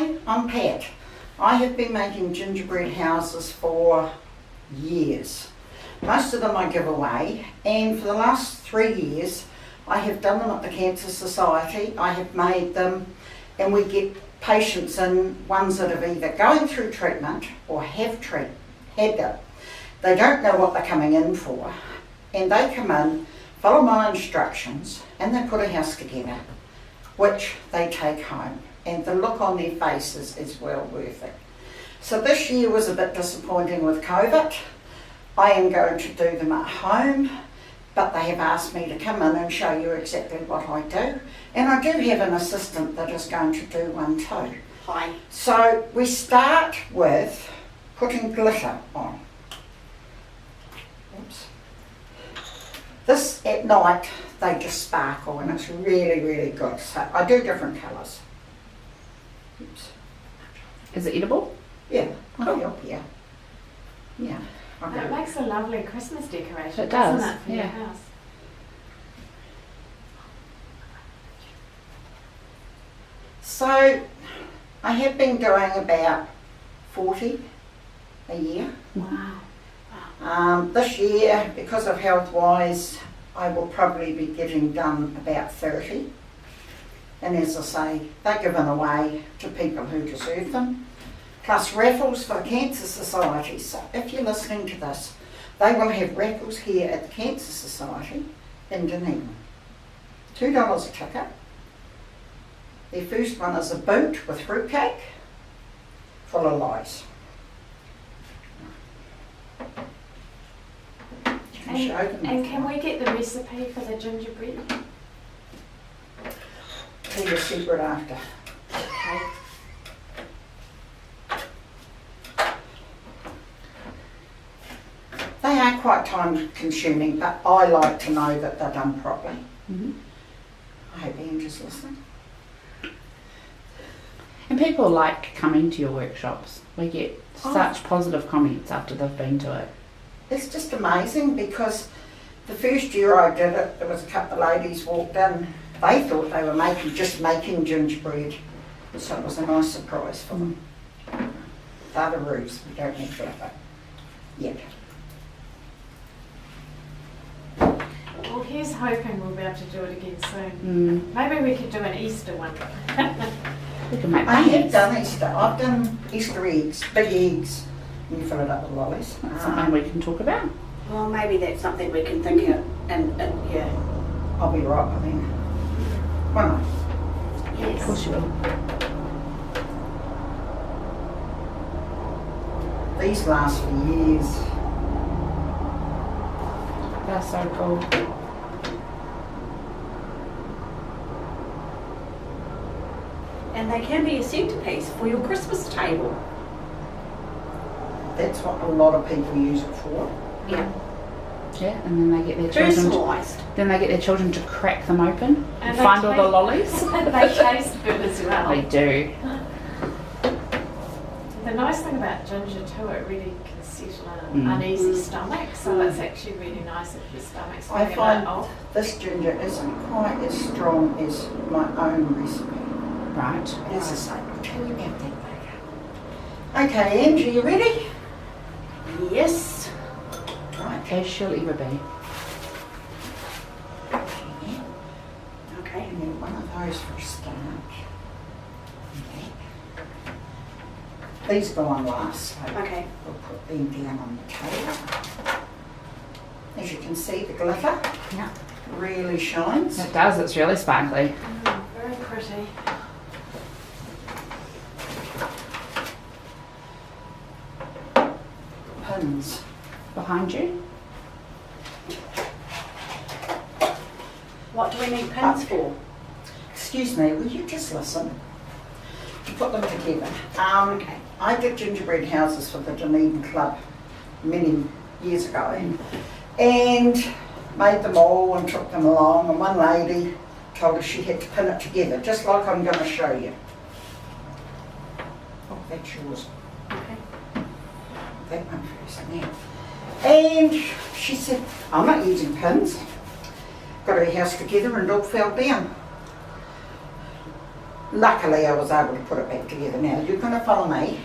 Hi, I'm Pat. I have been making gingerbread houses for years. Most of them I give away, and for the last 3 years I have done them at the Cancer Society. I have made them, and we get patients in, ones that have either going through treatment or had it. They don't know what they're coming in for, and they come in, follow my instructions, and they put a house together, which they take home. And the look on their faces is well worth it. So this year was a bit disappointing with COVID. I am going to do them at home, but they have asked me to come in and show you exactly what I do. And I do have an assistant that is going to do one too. Hi. So we start with putting glitter on. Oops. This at night, they just sparkle and it's really, really good. So I do different colours. Oops. Is it edible? Yeah, I'll help you. Yeah. It makes a lovely Christmas decoration, It does, doesn't it, for your yeah. house? So I have been doing about 40 a year. Wow. This year, because of health-wise, I will probably be getting done about 30. And as I say, they're given away to people who deserve them. Plus raffles for the Cancer Society. So if you're listening to this, they will have raffles here at the Cancer Society in Dunedin. $2 a ticket. Their first one is a boot with fruitcake full of lies. And can we get the recipe for the gingerbread? Tell you a secret after. Okay. They are quite time consuming, but I like to know that they're done properly. Mm-hmm. I hope Andrew's listening. And people like coming to your workshops. We get such positive comments after they've been to it. It's just amazing because the first year I did it, there was a couple of ladies walked in. They thought they were just making gingerbread, so it was a nice surprise for them. They're the rules, we don't need glitter yet. Well, here's hoping we'll be able to do it again soon. Maybe we could do an Easter one. We can make I have bunnies. done Easter. I've done Easter eggs, big eggs. You fill it up with lollies. That's something we can talk about. Well, maybe that's something we can think of, and yeah. I'll be right by then. Won't I? Of course you will. These last for years. That's so cool. And they can be a centerpiece for your Christmas table. That's what a lot of people use it for. Yeah. Yeah, and then they get their children. Personalised. To crack them open and they find all the lollies. They taste good as well. They do. The nice thing about ginger too, it really can settle an uneasy stomach, so it's actually really nice if your stomach's I feeling a find bit off. this ginger isn't quite as strong as my own recipe. Right. As I say, I'll tell you about that later. Okay, Angie, you ready? Yes. Right. As she'll ever be. Okay. And then one of those for a start. Okay. These go on last, so Okay. we'll put them down on the table. As you can see, the glitter really shines. It does, it's really sparkly. Very pretty. Pins. Behind you. What do we need pins for? Excuse me, will you just listen? To put them together. Okay. I did gingerbread houses for the Dunedin Club many years ago and made them all and took them along, and one lady told us she had to pin it together, just like I'm going to show you. Oh, that's yours. Okay. That one first now. And she said, I'm not using pins. Got her house together and it all fell down. luckily I was able to put it back together. Now you're going to follow me,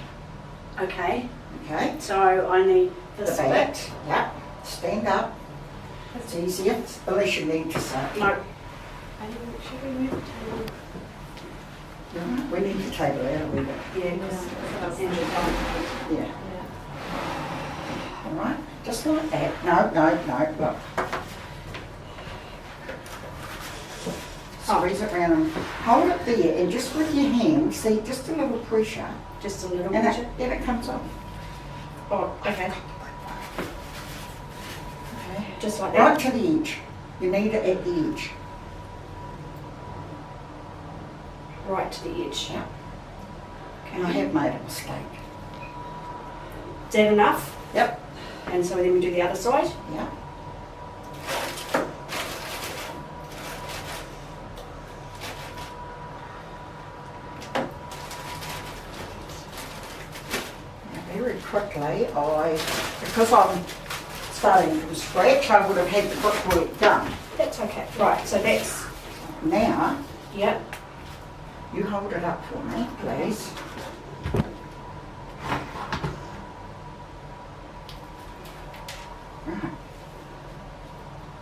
Okay, okay? so I need this The bit. back, yeah. Stand up. It's easier, unless you need to sit. No, Should we move the table? No, we need to table out a wee bit. yeah, because Andrew's on. Yeah. Yeah. All right, just like that. No, look. Squeeze it round and hold it there, and just with your hand, see, just a little pressure, Just a little and bit. then it comes off. Oh, okay. Okay. Just like Right that. to the edge. You need it at the edge. Right to the edge. Yeah. And I have made a mistake. Is that enough? Yep. And so then we do the other side. Yeah. Very quickly, because I'm starting from scratch, I would have had the brickwork done. That's okay. Right, so that's, Now, yep. you hold it up for me, please. Right.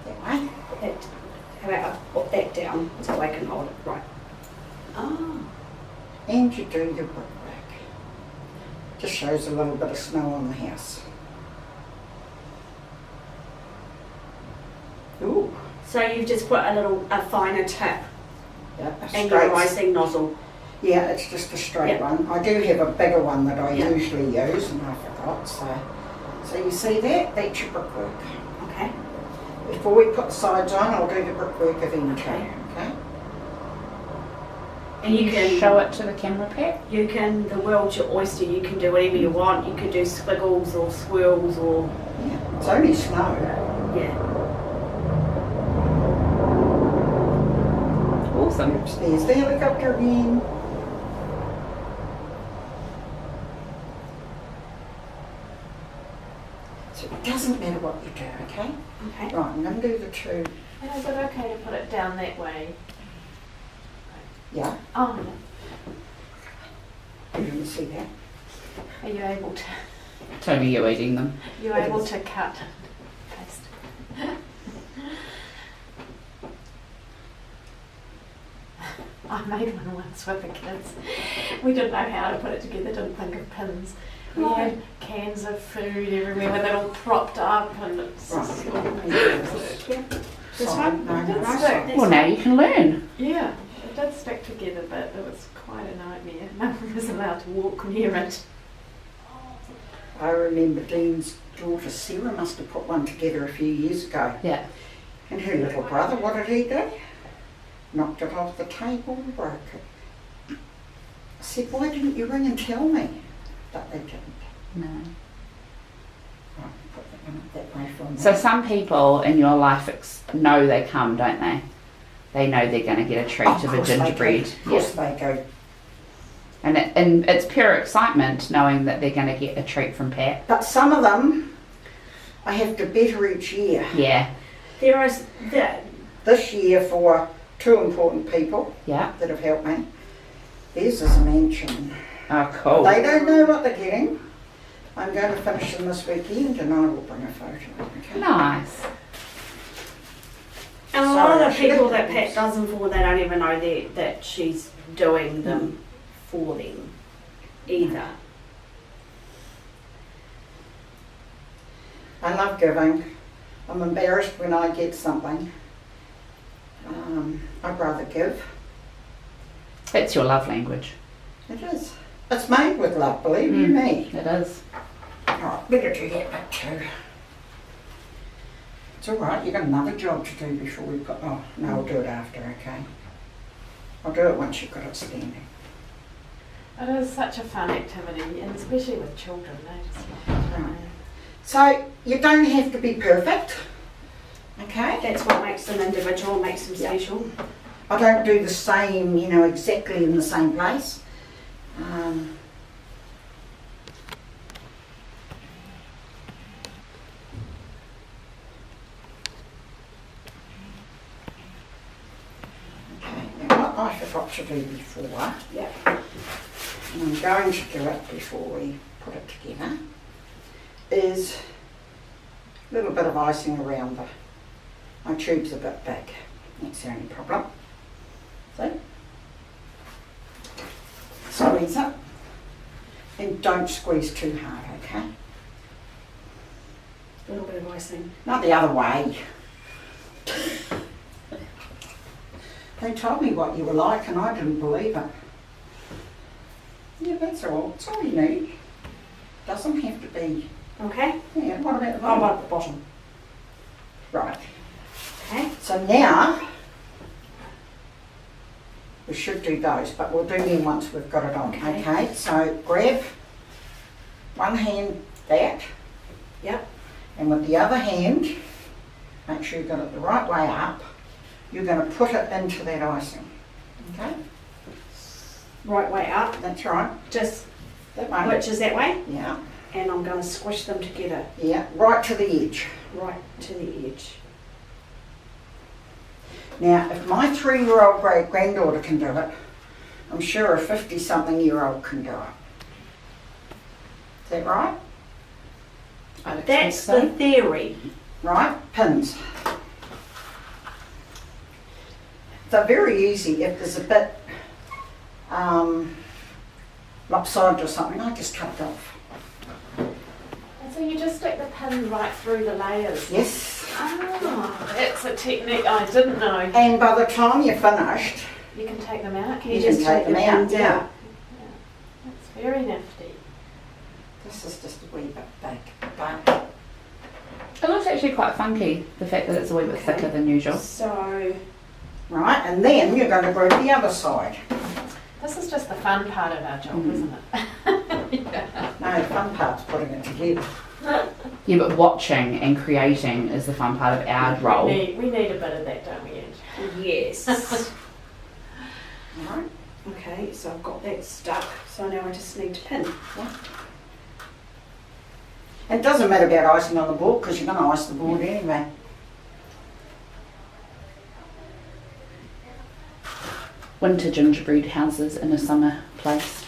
That way. That, how about I put that down so I can hold it. Right. Oh. And you do your brickwork. Just shows a little bit of snow on the house. Ooh. So you've just put a finer tip Yeah, a and your straight. icing nozzle. Yeah, it's just a straight Yeah. one. I do have a bigger one that I Yeah. usually use, and I forgot. So you see that? That's your brickwork. Okay. Before we put the sides on, I'll do the brickwork eventually. Okay. Okay. And you can Show it to the camera, Pat. the world's your oyster. You can do whatever you want. You can do squiggles or swirls or Yeah. It's only snow. yeah. Awesome. Oops, there's the helicopter again. So it doesn't matter what you do, okay? Okay. Right, I'm going to do the two. And is it okay to put it down that way? Yeah, Oh, you can see that. are you able to? Tony, you eating them. You It able is. to cut and paste? I made one once with the kids. We didn't know how to put it together, didn't think of pins. We Right. had cans of food everywhere and they're all propped up and it's just Right. This Side, one? no, no, That's side. it. Well, now you can learn. Yeah, it did stick together but it was quite a nightmare. No one was allowed to walk near it. I remember Dean's daughter Sarah must have put one together a few years ago. Yeah. And her little brother, what did he do? Knocked it off the table and broke it. I said, why didn't you ring and tell me? But they didn't. No. Right, put that one up that way from So there. some people in your life know they come, don't they? They know they're going to get a treat Of of a course they gingerbread. do. Of course they go. And it's pure excitement knowing that they're going to get a treat from Pat. But some of them, I have to better each year. Yeah. There is that. This year for two important people Yeah. that have helped me. Theirs is a mansion. Oh, cool. They don't know what they're getting. I'm going to finish them this weekend and I will bring a photo. Okay? Nice. And a lot Sorry, I of the should people have- that Pat does them for, they don't even know that she's doing them for them either. I love giving. I'm embarrassed when I get something. I'd rather give. It's your love language. It is. It's made with love, believe you me. It is. Alright, better do that bit too. It's alright, you've got another job to do before we put, oh, no, I'll do it after, okay? I'll do it once you've got it standing. It is such a fun activity and especially with children, they just Right. So, you don't have to be perfect, okay? That's what makes them individual, makes them Yeah. special. I don't do the same, exactly in the same place. Okay, now what I forgot to do before, Yeah. and I'm going to do it before we put it together, is a little bit of icing around my tube's a bit big. That's the only problem. See? Squeeze it. And don't squeeze too hard, okay? A little bit of icing. Not the other way. They told me what you were like and I didn't believe it. Yeah, that's all. That's all you need. Doesn't have to be. Okay. Yeah, what about the How bottom? about the bottom? Right. Okay. So now, we should do those, but we'll do them once we've got it on. Okay. Okay, so grab one hand that, Yep. and with the other hand, make sure you've got it the right way up. You're going to put it into that icing. Okay, Right way up. that's right. Just That way. which is that way. Yeah, And I'm going to squish them together yeah, right to the edge. right to the edge. Now, if my 3-year-old great granddaughter can do it, I'm sure a 50-something-year-old can do it. Is that right? I'd expect That's so. the theory. Right? Pins. They're very easy. If there's a bit lopsided or something, I just cut it off. And so you just stick the pin right through the layers. Yes. Oh, that's a technique I didn't know. And by the time you're finished, You can take them out. Can you you can just take them the out. pins Yeah. out. That's very nifty. This is just a wee bit big, but It looks actually quite funky, the fact that it's a wee bit thicker than usual. So right. And then you're going to go to the other side. This is just the fun part of our job, isn't it? Yeah. No, the fun part's putting it together. Yeah, but watching and creating is the fun part of our role. We need a bit of that, don't we, Ange? yes. All right. Okay, so I've got that stuck. So now I just need to pin. It doesn't matter about icing on the board because you're going to ice the board anyway. Winter gingerbread houses in a summer place.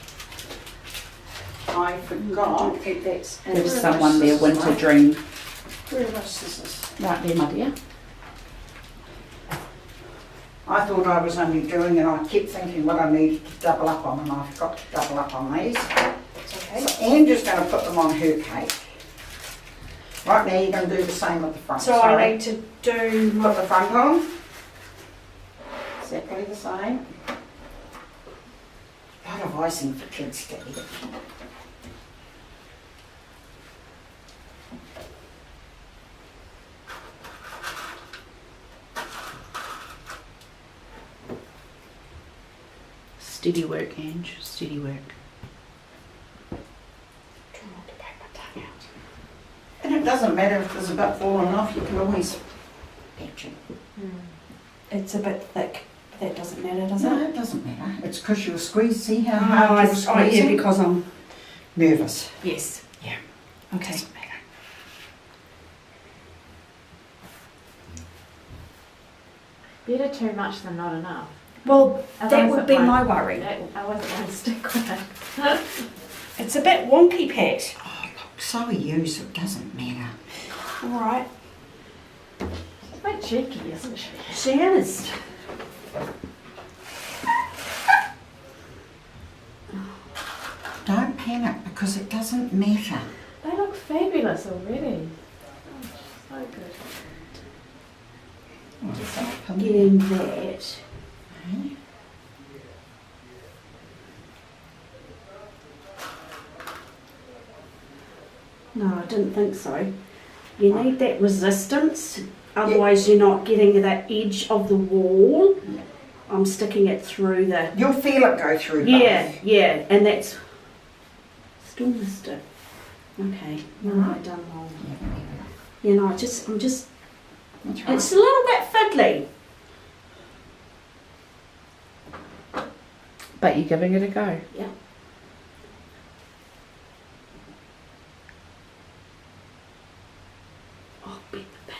I forgot. Don't keep that. in. Give someone their winter dream. Where are those scissors? Right there, my dear. I thought I was only doing and I kept thinking what I needed to double up on and I forgot to double up on these. It's okay. So Andrew's going to put them on her cake. Right now you're going to do the same with the front. So I need to do. Put the front on. Exactly the same. A lot of icing for kids to eat. Steady work, Ange. Steady work. Try not to bite my tongue out. And it doesn't matter if there's a bit falling off, you can always patch it. It's a bit thick. That doesn't matter, does No, it? it doesn't matter. It's because you'll squeeze. See how Oh, hard you're squeezing? yeah, because I'm Nervous. yes. Yeah. Okay. Doesn't matter. Better too much than not enough. Well, that Otherwise would it be won't- my worry. I wasn't going to stick with it. It's a bit wonky, Pat. Oh, look, so are you, so it doesn't matter. All right. She's a bit cheeky, isn't she? She is. Don't panic because it doesn't matter. They look fabulous already. Oh, so good. Getting that. Okay. No, I didn't think so. You need that resistance, otherwise you're not getting that edge of the wall. Yeah. I'm sticking it through the. You'll feel it go through Yeah, both. yeah, and that's. Still missed it. Okay, what have I done wrong? Yeah, You know, I'm just. that's right. It's a little bit fiddly. But you're giving it a go. Yeah. Oh, bend the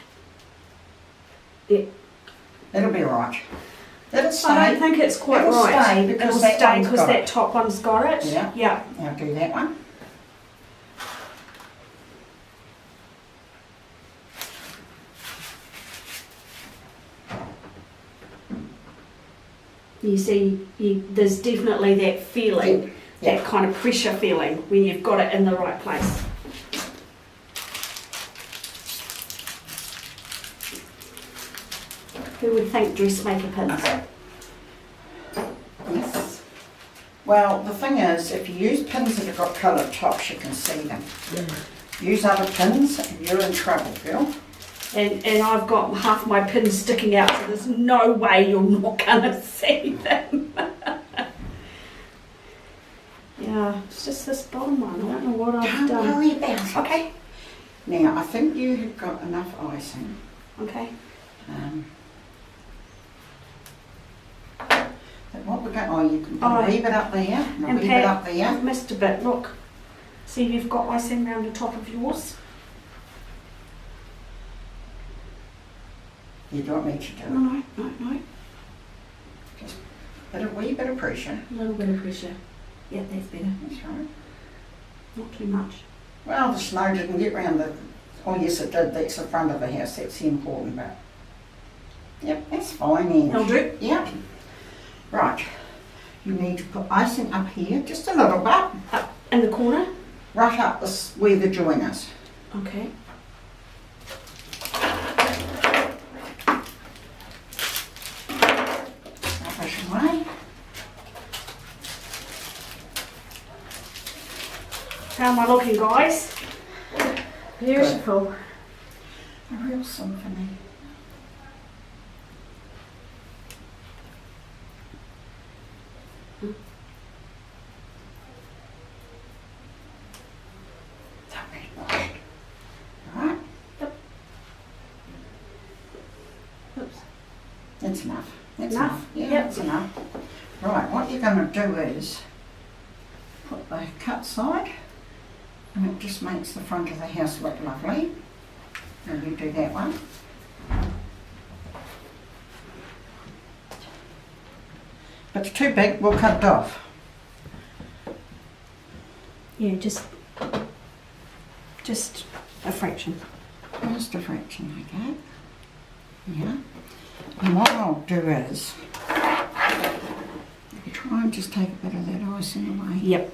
pin. It'll be all right. Let it stay. I don't think it's quite It'll right. stay because It'll that stay one's because got that it. top one's got it. Yeah. Yeah. Now do that one. You see, there's definitely that feeling, Yeah. that kind of pressure feeling when you've got it in the right place. Who would think dressmaker pins? Yes. Well, the thing is, if you use pins that have got coloured tops, you can see them. Use other pins and you're in trouble, girl. And I've got half my pins sticking out, so there's no way you're not gonna see them. Yeah, it's just this bottom one. I don't know what I've Don't done. worry about it. Okay, Now, I think you have got enough icing. okay. But what we're going, oh, you can put Oh, a wee bit up there, and a and wee Pat, bit up there. I've missed a bit. Look, see, you've got icing around the top of yours. You don't need to do No, it. no. Just put a wee bit of pressure. A little bit of pressure. Yeah, that's better. That's right. Not too much. Well, the snow didn't get round the, oh yes it did, that's the front of the house, that's the important bit. Yep, that's fine then. That'll do. Yep. Right, you need to put icing up here, just a little bit, Up in the corner. right up this, where the join is. Okay. Rubbish away. How am I looking, guys? Beautiful. A real symphony. Right, Oops. that's enough. That's Enough? enough. Yeah, Yep. that's enough. Right, what you're going to do is put the cut side, and it just makes the front of the house look lovely. And you do that one. If it's too big, we'll cut it off. Yeah, just a fraction. Just a fraction like that. Yeah. And what I'll do is try and just take a bit of that icing away. Yep.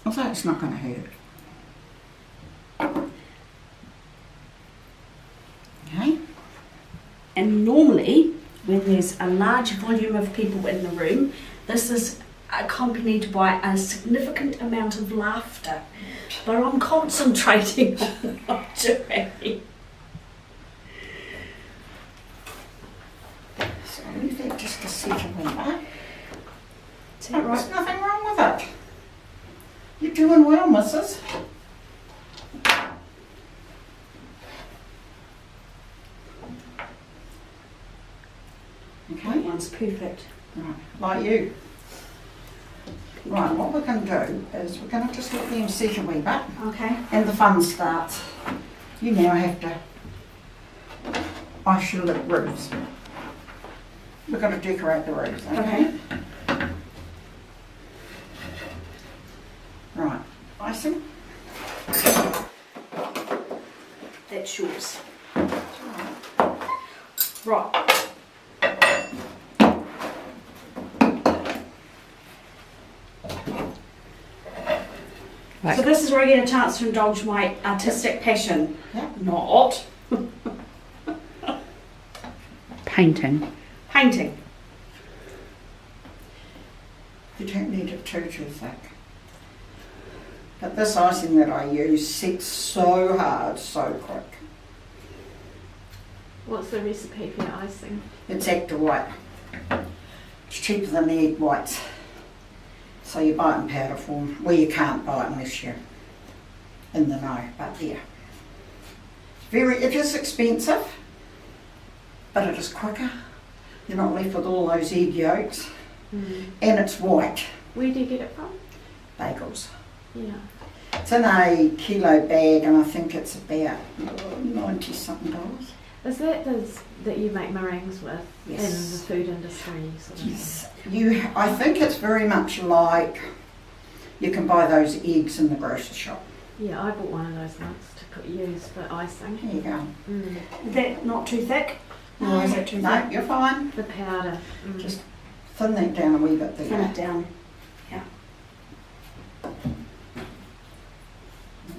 Although it's not going to hurt. Okay. And normally, when there's a large volume of people in the room, this is accompanied by a significant amount of laughter. But I'm concentrating on what I'm doing. So leave that just to settle in there. Is that There's right? nothing wrong with it. You're doing well, missus. That Okay, one's perfect. right, like you. Right, what we're going to do is we're going to just let them set a wee bit, Okay. and the fun starts. You now have to ice your little roofs. We're going to decorate the roofs, okay? Right, icing. That's yours. Right. Like- So this is where I get a chance to indulge my artistic passion. Yeah. Not Painting. painting. You don't need it too thick. But this icing that I use sets so hard, so quick. What's the recipe for your icing? It's actor white. It's cheaper than the egg whites. So you buy it in powder form. Well, you can't buy it unless you're in the know, but yeah. It is expensive, but it is quicker. You're not left with all those egg yolks. And it's white. Where do you get it from? Bagels. Yeah. It's in a kilo bag and I think it's about $90 something. Is that that you make meringues with in the Yes. food industry sort of? Yes. I think it's very much like you can buy those eggs in the grocery shop. Yeah, I bought one of those once to use for icing. There you go. Mm. Is that not too thick? Or is it too No, thick? you're fine. The powder. Just thin that down a wee bit Thin there. it down.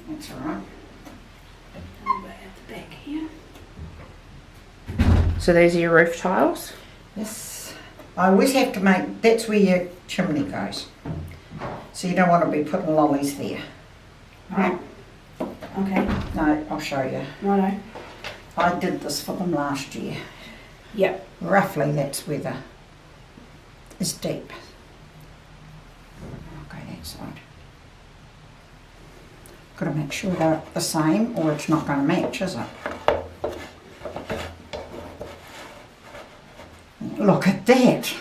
That's all right. And we're at the back here. So these are your roof tiles. Yes. I always have to make, that's where your chimney goes. So you don't want to be putting lollies there. Right? Okay, No, I'll show you. righto. I did this for them last year. Yep. Roughly that's where the is deep. Okay, that side. Got to make sure they're the same or it's not going to match, is it? Look at that.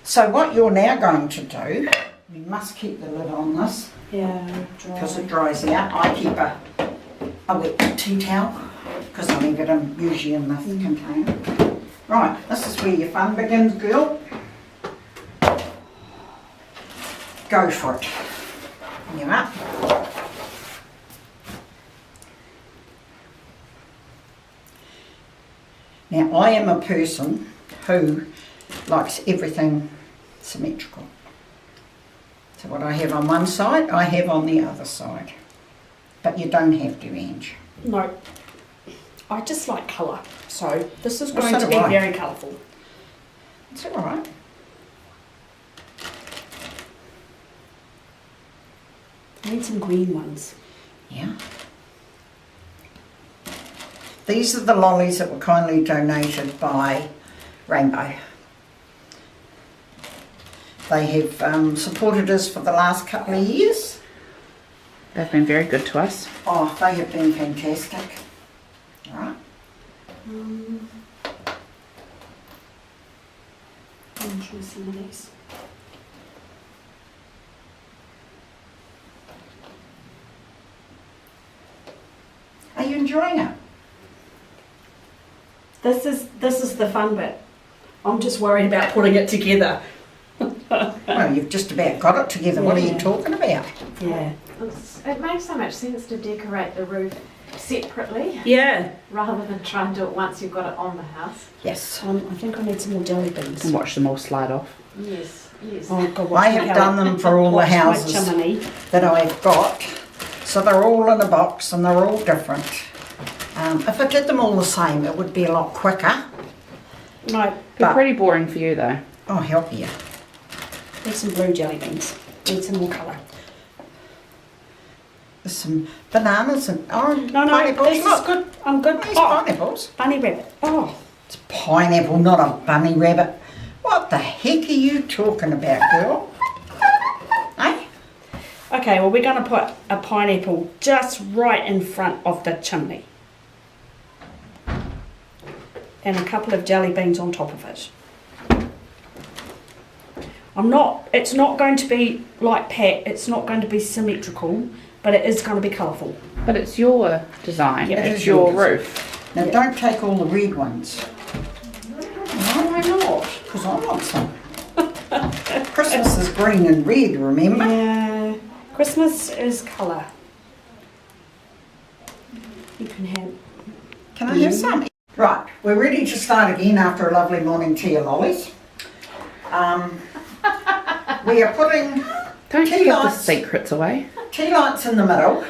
So what you're now going to do, you must keep the lid on this Yeah, because it dry. dries out. I keep a wet tea towel because I leave it usually in the container. Right, this is where your fun begins, girl. Go for it. You're up. Now I am a person who likes everything symmetrical. So what I have on one side, I have on the other side. But you don't have to, Ange. No. I just like colour, so this is Well, going so to do be I. very colourful. It's all right. I need some green ones. Yeah. These are the lollies that were kindly donated by Rainbow. They have supported us for the last couple of years. They've been very good to us. Oh, they have been fantastic. All right. I'll try some of these. Are you enjoying it? This is the fun bit. I'm just worried about putting it together. Well, you've just about got it together. What are you Yeah. talking about? Yeah. It makes so much sense to decorate the roof separately Yeah. rather than try and do it once you've got it on the house. Yes. I think I need some more jelly beans. And watch them all slide off. Yes, yes. Oh God, I have done them for all the watch my houses chimney. that I've got. So they're all in a box and they're all different. If I did them all the same, it would be a lot quicker. No, Be But- pretty boring for you though. Oh, help you. need some blue jelly beans. Need some more colour. There's some bananas and orange No, pineapples. this is Look, good. I'm good. these Oh, pineapples. bunny rabbit. Oh, It's pineapple, not a bunny rabbit. What the heck are you talking about, girl? Eh? okay. Well, we're going to put a pineapple just right in front of the chimney, and a couple of jelly beans on top of it. It's not going to be like Pat. It's not going to be symmetrical, but it is going to be colourful. But it's your design. Yeah, it it's is your your roof. Now don't take all the red ones, Why not? because I want some. Christmas is green and red, remember? Yeah. Christmas is colour. You can have. Can I have some? Right, we're ready to start again after a lovely morning tea of lollies. We are putting Don't Tea give the lights. secrets away. tea lights in the middle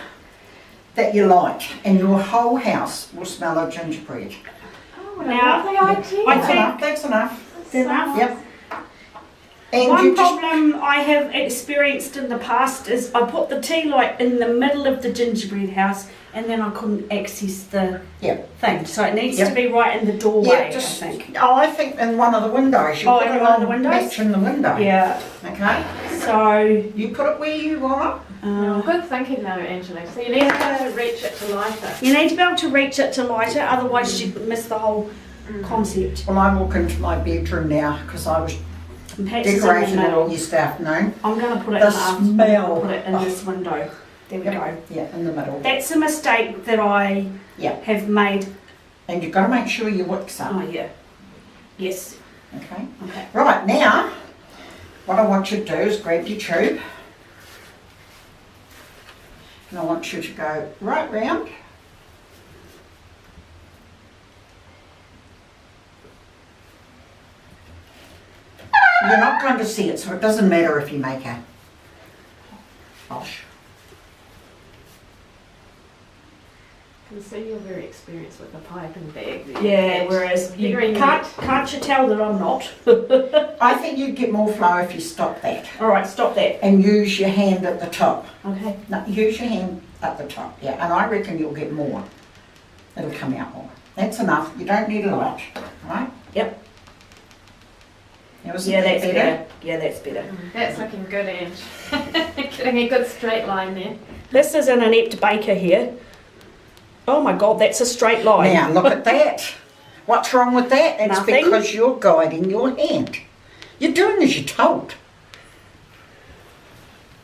that you light, and your whole house will smell of gingerbread. Oh, what a Now, lovely idea. I That's think- enough, that's enough. Is enough? Yep. And One you just, problem I have experienced in the past is I put the tea light in the middle of the gingerbread house and then I couldn't access the Yep. thing. So it needs Yep. to be right in the doorway, yeah, just, I think. I think in one of the windows. You Oh, put in it one of on the windows? match in the window. Yeah. Okay? So, You put it where you want No, good thinking though, Angela. So you need to reach it to light it. you need to be able to reach it to light it, otherwise you'd miss the whole concept. it. Well, I walk into my bedroom now because I was And perhaps it's in the decorating it all middle. yesterday afternoon. I'm going to put it The in the afternoon. smell. I'll put it in this window. There we go. Yeah, in the middle. That's a mistake that I Yeah. have made And you've got to make sure your wick's up. Oh, yeah. Yes. Okay. Okay. Right, now, what I want you to do is grab your tube. And I want you to go right round. You're not going to see it, so it doesn't matter if you make a wash. I can see you're very experienced with the pipe and bag. Yeah, whereas you Very can't you tell that I'm not? I think you'd get more flow if you stop that All right, stop that. and use your hand at the top. Okay. No, use your hand at the top, yeah, and I reckon you'll get more. It'll come out more. That's enough. You don't need a lot, right? Yep. Now, isn't Yeah, that that's better. Yeah, that's better. That's looking good, Ange. Getting a good straight line there. This is an inept baker here. Oh my God, that's a straight line. Now, look at that. What's wrong with that? It's Nothing. because you're guiding your hand. You're doing as you're told.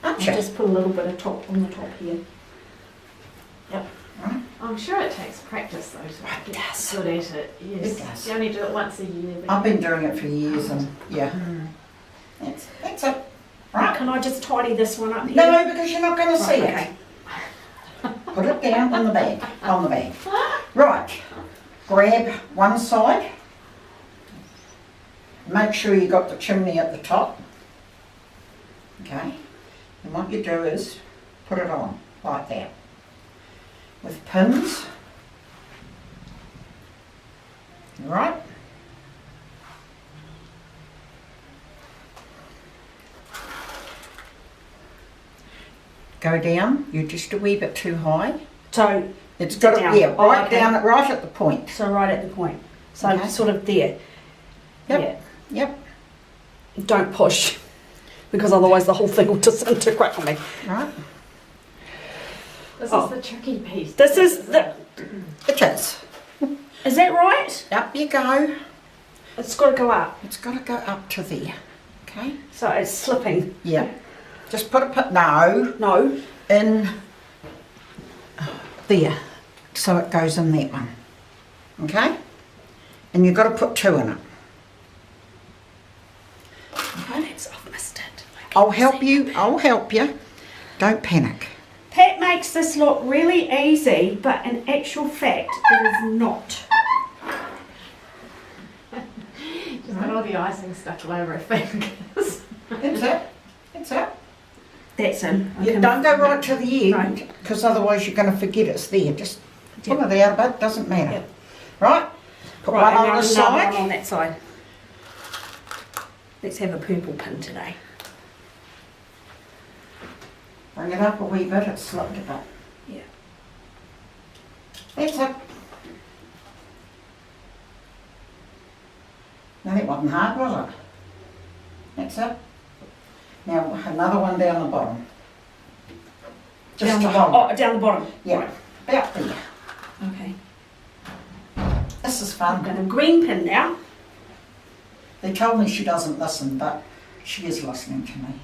Aren't I'll you? just put a little bit of top on the top here. Right? I'm sure it takes practice though to It get does. good at it. Yes. It does. You only do it once a year. but- I've been doing it for years and, yeah. That's it. Right? Can I just tidy this one up here? No, because you're not going to see Right, it. okay. Put it down on the bag, Right, grab one side. Make sure you got the chimney at the top. Okay, and what you do is put it on like that. With pins. Right. Go down, you're just a wee bit too high. So, It's got to, Down. yeah, Oh, right okay. down, right at the point. so right at the point. So Okay. sort of there. Yep. Yep, Yeah. Don't push, because otherwise the whole thing will disintegrate on me. right. This Oh. is the tricky piece. This is the. It is. Is that right? Up you go. It's got to go up. It's got to go up to there. Okay. So it's slipping. Yeah. Just put no No. in there, so it goes in that one. Okay. And you've got to put two in it. Oh, that's, I've missed it. I'll help you. I'll help you. Don't panic. Pat makes this look really easy, but in actual fact, it is not. She's got all the icing stuck all over her fingers. That's it. That's it. That's in. I You can- don't go right to the end, Right. because otherwise you're going to forget it's there. Just pull it out of it. Doesn't matter. Yep. Right. Put Right, one and on the now another side. one on that side. Let's have a purple pin today. Bring it up a wee bit. It's slipped a bit. Yeah. That's it. No, that wasn't hard, was it? That's it. Now another one down the bottom. Just Down to the hold bottom. it. Oh, down the bottom. Yeah, Right. about there. Okay. This is I've fun. got a green pin now. They told me she doesn't listen, but she is listening to me.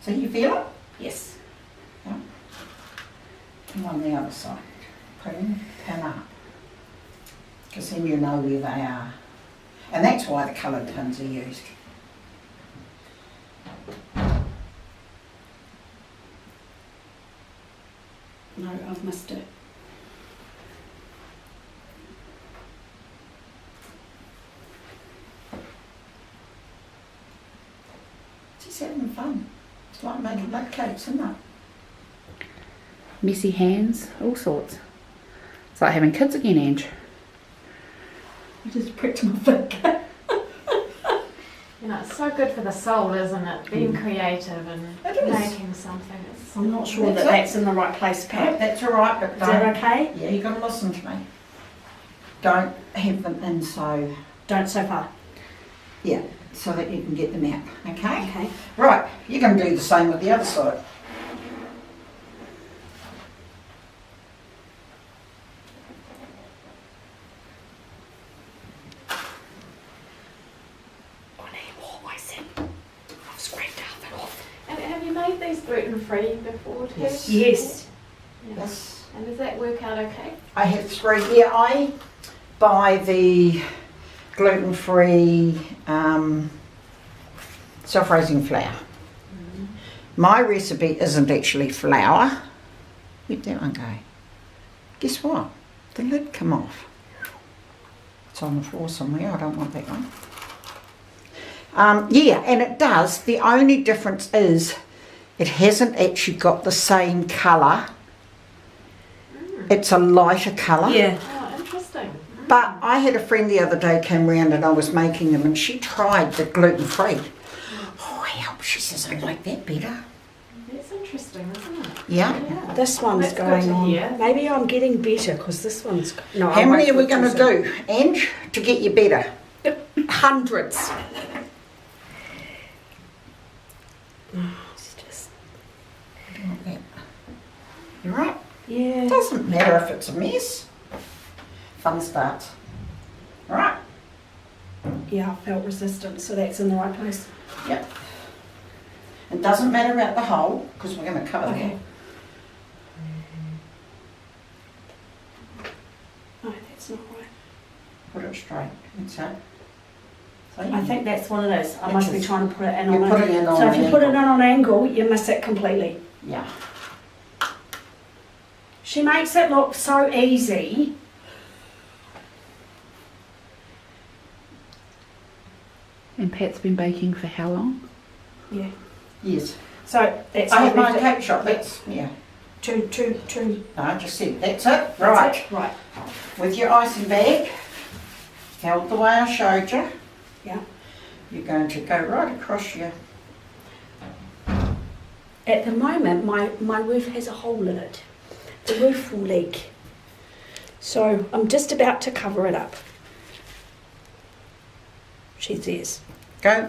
So you feel it? Yes. Come on the other side. Pin up. Because then you know where they are. And that's why the coloured pins are used. No, I've missed it. Just having fun. It's like making mud cakes, isn't it? Messy hands, all sorts. It's like having kids again, Ange. I just pricked my finger. You know, it's so good for the soul, isn't it? Being creative and It is. making something. It's I'm not sure That's that it. that's in the right place, Pat. That's all right, but Is don't. that okay? Yeah, you got to listen to me. Don't have them in so, Don't so far. yeah, so that you can get them out, okay? Okay. Right, you're going to do the same with the other side. I need more icing. I've scraped half it off. And have you made these gluten free before too? Yes. Yes. Yeah. Yes. And does that work out okay? I have 3. Yeah, I buy the gluten-free self-raising flour. My recipe isn't actually flour. Where'd that one go? Guess what? The lid come off. It's on the floor somewhere. I don't want that one. Yeah, and it does. The only difference is it hasn't actually got the same colour. It's a lighter colour. Yeah. Oh, interesting. But I had a friend the other day came round and I was making them and she tried the gluten-free. Oh, help, she says, I like that better. That's interesting, isn't it? Yeah. Yeah. This one's That's good going to on. hear. Maybe I'm getting better because this one's. No, How many are we going to do, Ange, to get you better? Hundreds. It's just. I don't want that. You right? Yeah. It doesn't matter if it's a mess. Fun starts. Right? Yeah, I felt resistance, so that's in the right place. Yep. It doesn't matter about the hole because we're going to cover Okay. that. No, that's not right. Put it straight. That's it. So I think that's what it is. I It must be is. trying to put it in You're on putting it on So if an you put it in angle. on an angle, you miss it completely. Yeah. She makes it look so easy. And Pat's been baking for how long? Yeah. Yes. So that's I have what my we've cake shop. That's, yeah. two. No, I just said, that's it. That's Right. it. Right. With your icing bag, held the way I showed you. Yeah. You're going to go right across your... At the moment, my roof has a hole in it. The roof will leak. So I'm just about to cover it up. She says. Go.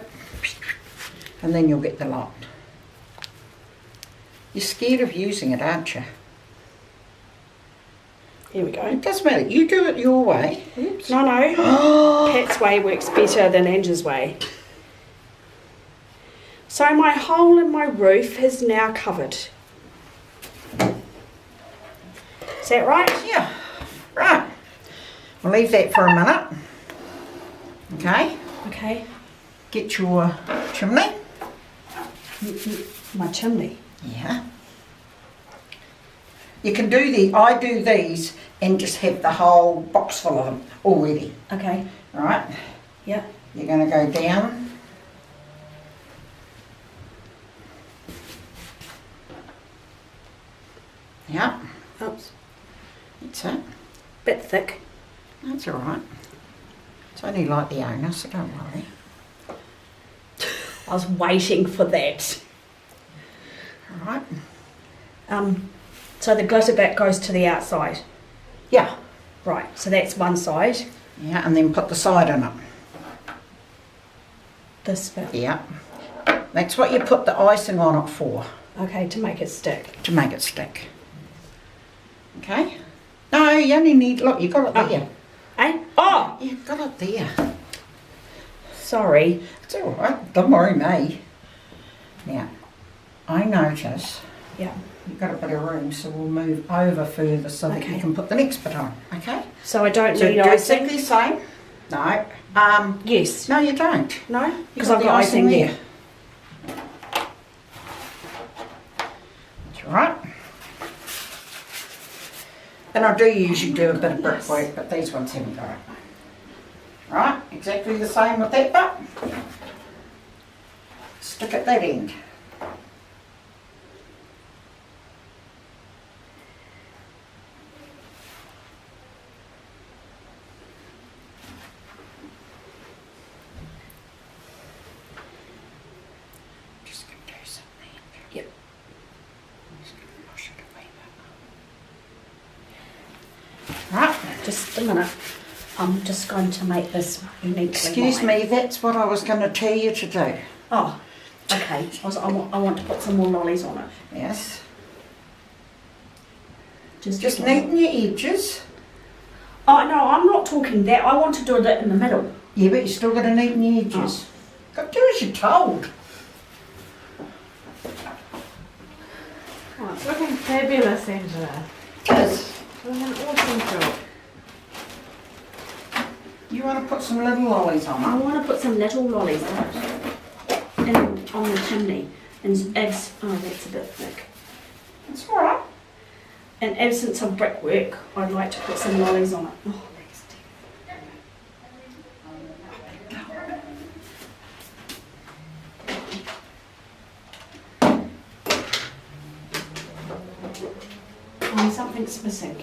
And then you'll get the lot. You're scared of using it, aren't you? Here we go. It doesn't matter. You do it your way. Oops. No, no. Pat's way works better than Angie's way. So my hole in my roof is now covered. Is that right? Yeah. Right. We'll leave that for a minute. Okay. Okay. Get your chimney. My chimney. Yeah. You can do I do these and just have the whole box full of them already. Okay. All right. Yeah. You're going to go down. Yeah. Oops. That's it. Bit thick. That's all right. It's only like the owner, so don't worry. I was waiting for that. All right. So the glitter bit goes to the outside. Yeah. Right. So that's one side. Yeah, and then put the side in it. This bit. Yeah. That's what you put the icing on it for, Okay, to make it stick. to make it stick. Okay? No, you only need, look, you got it there. Eh? Oh! You've got it there. Sorry. It's all right. Don't worry me. Now, I notice Yeah. you've got a bit of room, so we'll move over further so that you Okay. can put the next bit on. Okay? So I don't So need do icing? exactly the same. No. Yes. No, you don't. No? You've Because I've the got icing there. That's all right. And I do usually do a bit of brickwork, but these ones haven't got it. Right, exactly the same with that bit. Stick at that end. Just gonna do something. Yep. Just gonna wash it away. Right. Just a minute. I'm just going to make this uniquely Excuse mine. me, that's what I was going to tell you to do. Oh, okay. I want to put some more lollies on it. Yes. Just Just neaten your edges. Oh, no, I'm not talking that. I want to do it in the middle. Yeah, but you still got to neaten your edges. Got to do as you're told. Oh, it's looking fabulous, Angela. Cheers. Doing an awesome job. You want to put some little lollies on I it? want to put some little lollies on the chimney. And as oh, that's a bit thick. It's all right. In absence of brickwork, I'd like to put some lollies on it. Oh, that's oh, something's missing.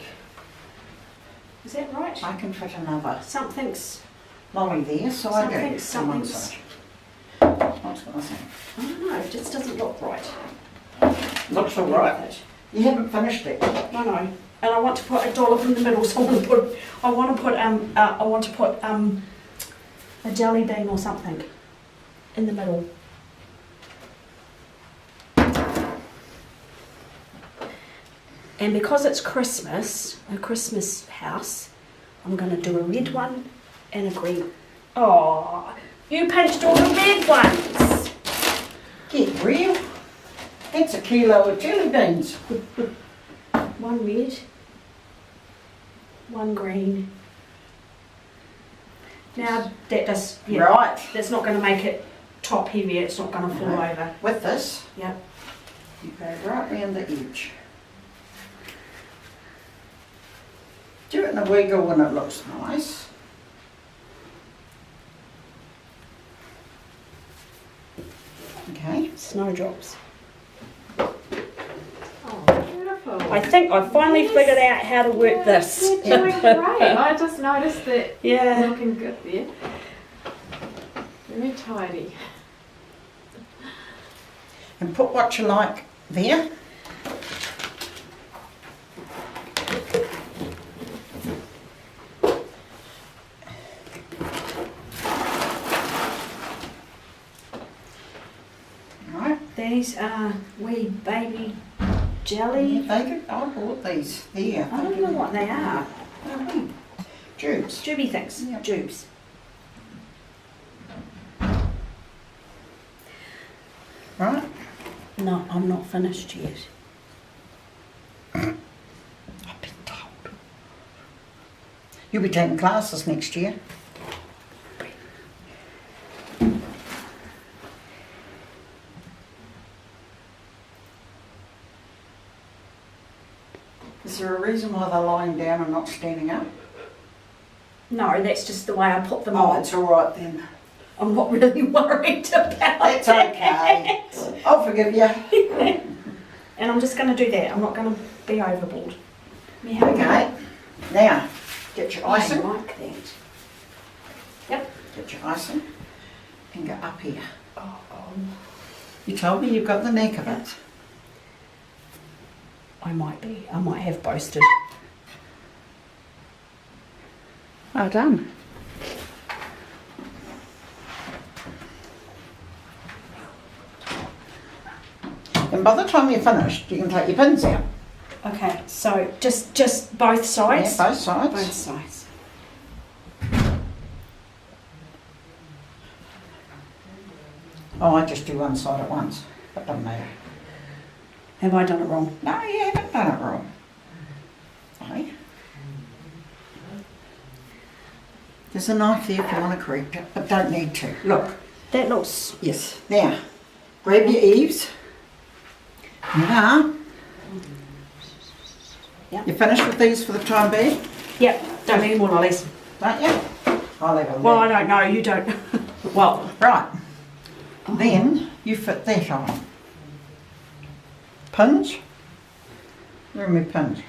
Is that right? I can fit another Something's. lolly there, so I do. Something's. I was going to say. I don't know. It just doesn't look right. Looks all right. You haven't finished it. I know. And I want to put a dollop in the middle, so I want to put a jelly bean or something in the middle. And because it's Christmas, a Christmas house, I'm going to do a red one and a green. Oh, you pinched all the red ones. Get real. That's a kilo of jelly beans. One red, one green. Now that does, yeah, Right. that's not going to make it top heavy, it's not going to fall over. With this, Yep. you go right round the edge. Do it in a wiggle when it looks nice. Okay. Snowdrops. Oh, beautiful. I think I finally figured out how to work this. You're doing great. I just noticed that Yeah. you're looking good there. Very tidy. And put what you like there. Right. These are wee baby jelly. Yeah, I bought these there. I don't know what they are. Tubes. Juby things. Yeah. Jubes. Right. No, I'm not finished yet. I've been told. You'll be taking classes next year. Is there a reason why they're lying down and not standing up? No, that's just the way I put them Oh, on. it's all right then. I'm not really worried about That's that. okay. I'll forgive you. And I'm just going to do that. I'm not going to be overboard. Okay. Now, get your I icing. like that. Yep. Get your icing and go up here. Oh. You told me you've got the neck of it. I might be. I might have boasted. Well done. And by the time you're finished, you can take your pins out. Okay, so just both sides? Yeah, both sides. Both sides. Oh, I just do one side at once. That doesn't matter. Have I done it wrong? No, you haven't done it wrong. Aye. There's a knife there if you want to correct it, but don't need to. Look. That looks... Yes. Now, grab your eaves. Now, Yep. you finished with these for the time being, Yep, don't need any more lollies. don't you? I'll have a Well, I look. don't know, you don't. Well, Right. Then you fit that on. Pins. Where are my pins?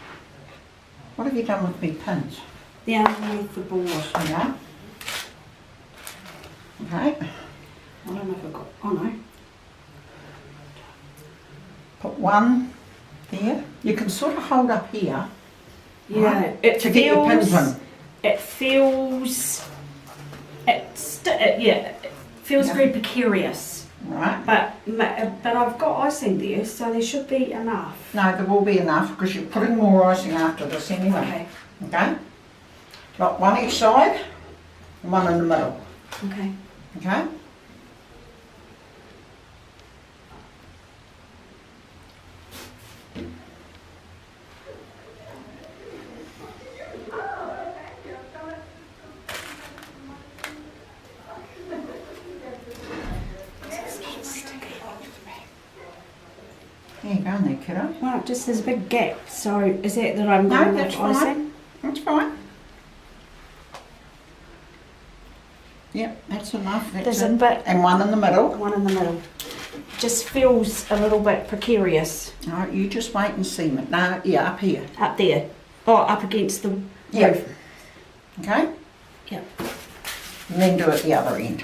What have you done with me pins? the underneath the board. Yeah. Okay. I don't know if I've got... Oh no. Put one there. You can sort of hold up here. Yeah, right, it to get your pins feels... in. It feels... it feels Yeah. very precarious. Right. But I've got icing there, so there should be enough. No, there will be enough because you're putting more icing after this anyway. Okay. Okay. Got one each side and one in the middle. Okay. Okay. There you go, there, kiddo. Well, just there's a big gap. So is that I'm No, going that's with icing? fine. That's fine. Yep, that's enough. That's There's it. a bit, And one in the middle. one in the middle. Just feels a little bit precarious No, you just wait and see me. No, yeah, up here. up there. Oh, up against the Yeah. roof. Okay? Yep. And then do it the other end.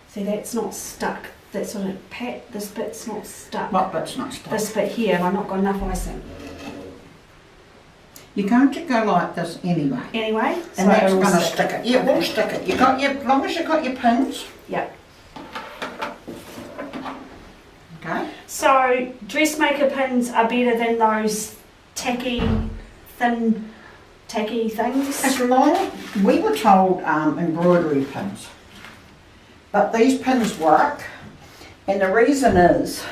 See, that's not stuck. That's on it. Pat, this bit's not stuck. What bit's not stuck? This bit here, I've not got enough icing. You're going to go like this anyway. Anyway, And so that's it'll going to stick. stick it. Yeah, we'll stick it. You got your, as long as you got your pins. Yep. Okay? So dressmaker pins are better than those tacky, thin, tacky things. As long, we were told embroidery pins. But these pins work. And the reason is,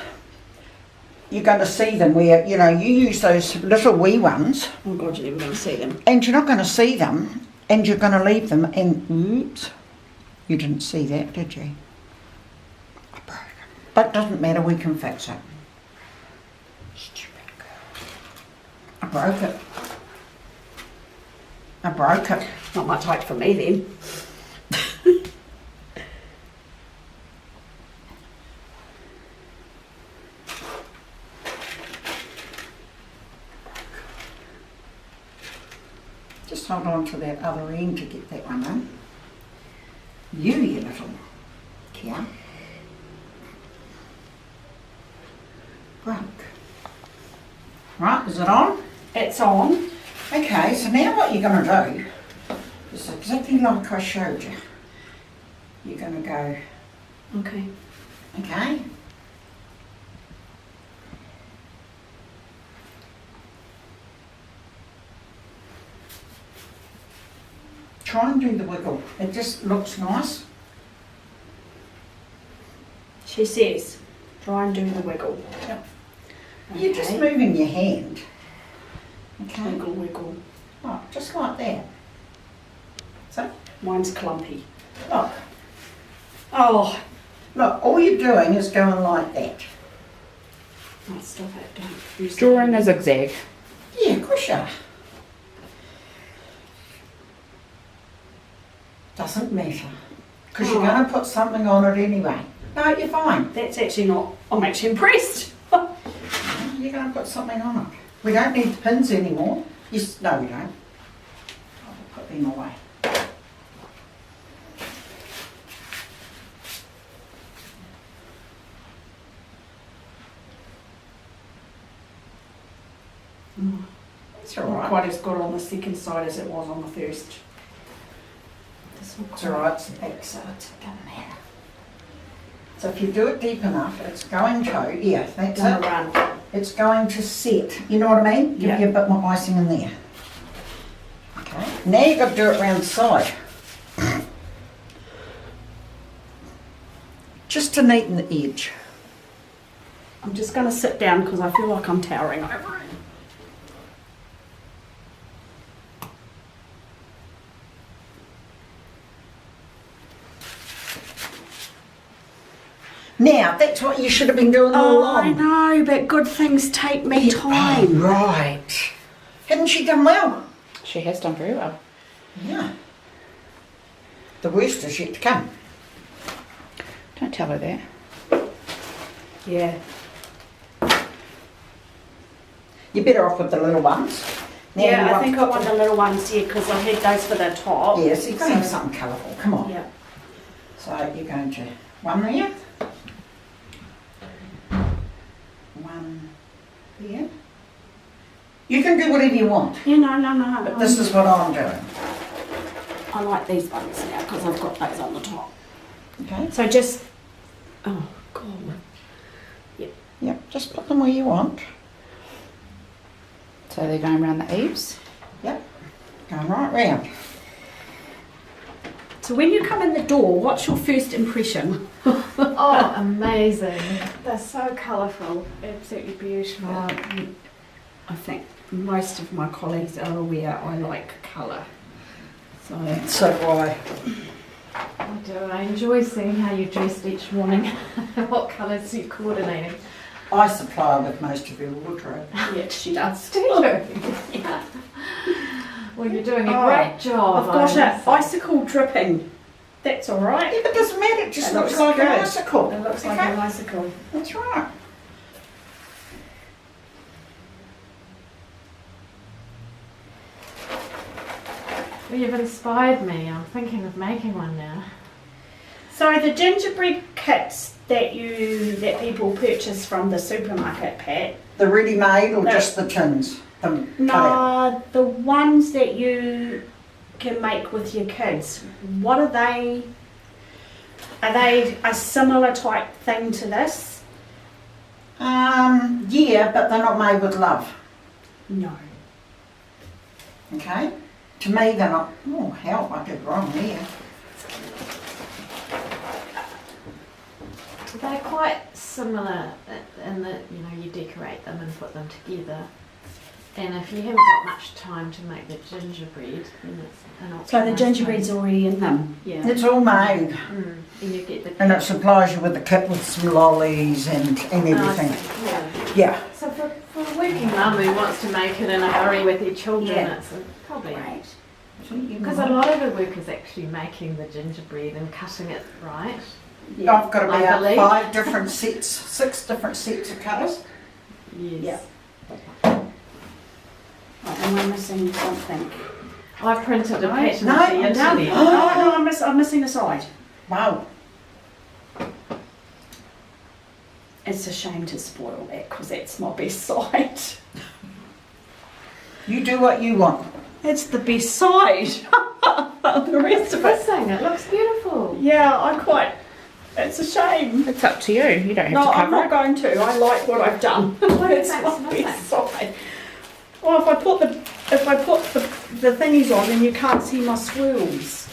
you're going to see them where, you know, you use those little wee ones Oh God, you're never going to see them. and you're not going to see them and you're going to leave them and oops, you didn't see that, did you? I broke it. But it doesn't matter, we can fix it. Stupid girl. I broke it. I broke it. Not much height for me then. Just hold on to that other end to get that one in. You little cow. Broke. Right, is it on? It's on. Okay, so now what you're going to do is exactly like I showed you. You're going to go, Okay. okay? Try and do the wiggle. It just looks nice. She says, try and do the wiggle. Yep. You're just moving your hand. Okay? Wiggle, wiggle. Oh, just like that. So, Mine's clumpy. look. Oh, Look, all you're doing is going like that. oh stop it. Don't use the Drawing a hand. zigzag. Yeah, of course you are. Doesn't matter. Because you're Oh. going to put something on it anyway. No, you're fine. That's actually not. I'm actually impressed. You're going to put something on it. We don't need the pins anymore. Yes, no, we don't. I'll put them away. It's all Not right. quite as good on the second side as it was on the first. It's all right. It's the back, so it doesn't matter. So if you do it deep enough, it's going to, yeah, that's Gonna it. run. It's going to set. You know what I mean? Give Yeah. you a bit more icing in there. Okay. Now you've got to do it round the side. Just to neaten the edge. I'm just going to sit down because I feel like I'm towering over it. Now, that's what you should have been doing all Oh, along. I know, but good things take me Oh, time. right. Hadn't she done well? She has done very well. Yeah. The worst is yet to come. Don't tell her that. Yeah. You're better off with the little ones. Now you Yeah, I want- think I want the little ones here because I had those for the top. Yes, you've got to have So- something colourful. Come on. Yeah. So you're going to one there, one there. You can do whatever you want, Yeah, no. but this is what I'm doing. I like these ones now because I've got those on the top. Okay. So just, oh God. Yep. Just put them where you want. So they're going around the eaves. Yep. Going right round. So when you come in the door, what's your first impression? Oh, amazing. They're so colourful. Absolutely beautiful. I think most of my colleagues are aware I like colour. So So do I. I do. I enjoy seeing how you dressed each morning, what colours you're coordinating. I supply her with most of your wardrobe. Yes, she does. Do you? Yeah. Well, you're doing a great job. I've got an icicle dripping. That's all right. Yeah, but it doesn't matter, it just It looks looks like an good. icicle. It looks like Okay? an icicle. That's right. Well, you've inspired me. I'm thinking of making one now. So the gingerbread kits that people purchase from the supermarket, Pat. The ready-made or No. just the tins? The cutout? No, the ones that you can make with your kids. What are they? Are they a similar type thing to this? Yeah, but they're not made with love. No. Okay? To me, they're not. Oh, help! I did wrong there. They're quite similar in that, you know, you decorate them and put them together. And if you haven't got much time to make the gingerbread, then it's an option. So the I gingerbread's suppose. already in them. Yeah. It's all made, And you get the. and it supplies you with the kit with some lollies and everything. Yeah. Yeah. So for a working mum who wants to make it in a hurry with their children, Yeah. it's probably. Right. Because a lot of the work is actually making the gingerbread and cutting it right. Yeah. I've got I about believe. 5 different sets, 6 different sets of colours. Yes. Right, am I missing something? I printed a No, pattern no, off the I'm done. internet. No, I'm missing a side. Wow. It's a shame to spoil that because that's my best side. You do what you want. It's the best side. The rest of it. Missing. It looks beautiful. Yeah, it's a shame. It's up to you. You don't have No, to I'm cover not it. going to. I like what I've done. do you It's think's my missing? best side. Well, if I put the thingies on, then you can't see my swirls.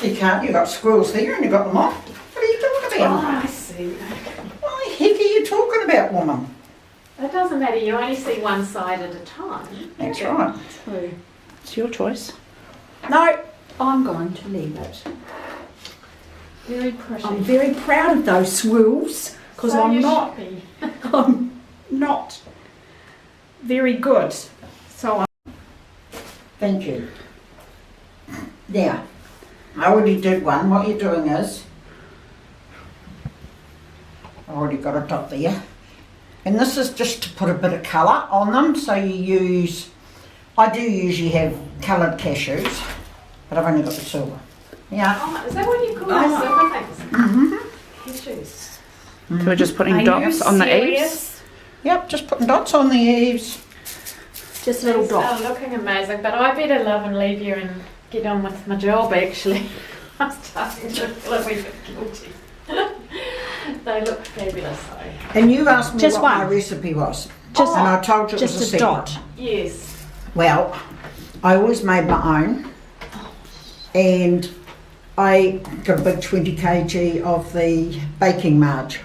You can't, you've got squirrels there and you've got them on. What are you talking Oh, about? I see. What the heck are you talking about, woman? It doesn't matter. You only see one side at a time. That's right. It's your choice. No, I'm going to leave it. Very pretty. I'm very proud of those swirls because So I'm you not. should be. I'm not very good. So Thank you. Now, I already did one. What you're doing is, I've already got a dot there. And this is just to put a bit of colour on them. So you use, I do usually have coloured cashews, but I've only got the silver. Yeah. Oh, is that what you call those silver things? Cashews. So we're just putting are dots you on the serious? eaves. Yep, just putting dots on the eaves. Just little These dots. are looking amazing, but I better love and leave you and get on with my job actually. I'm starting to feel a wee bit guilty. They look fabulous though. And you asked me Just what my one. recipe was. Just- and I told you it was Just a a secret. dot. Yes. Well, I always made my own, and I got a big 20 kg of the baking marge,